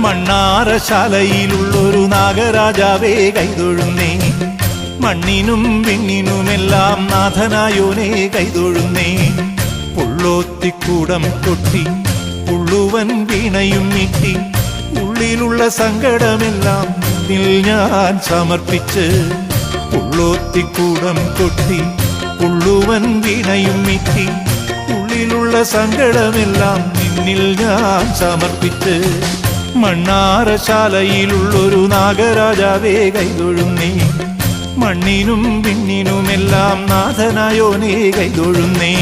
മണ്ണാറശാലയിലുള്ളൊരു നാഗരാജാവേ കൈതൊഴുന്നേ. മണ്ണിനും വിണ്ണിനുമെല്ലാം നാഥനായോനേ കൈതൊഴുന്നേ. പുള്ളോത്തിക്കൂടം കൊട്ടി പുള്ളുവൻ വീണയും നീട്ടി ഉള്ളിലുള്ള സങ്കടമെല്ലാം നിന്നിൽ ഞാൻ സമർപ്പിച്ച്. പുള്ളോത്തിക്കൂടം കൊട്ടി പുള്ളുവൻ വീണയും നീട്ടി ഉള്ളിലുള്ള സങ്കടമെല്ലാം നിന്നിൽ ഞാൻ സമർപ്പിച്ച്. മണ്ണാറശാലയിലുള്ളൊരു നാഗരാജാവേ കൈതൊഴുന്നേ. മണ്ണിനും വിണ്ണിനുമെല്ലാം നാഥനായോനേ കൈതൊഴുന്നേ.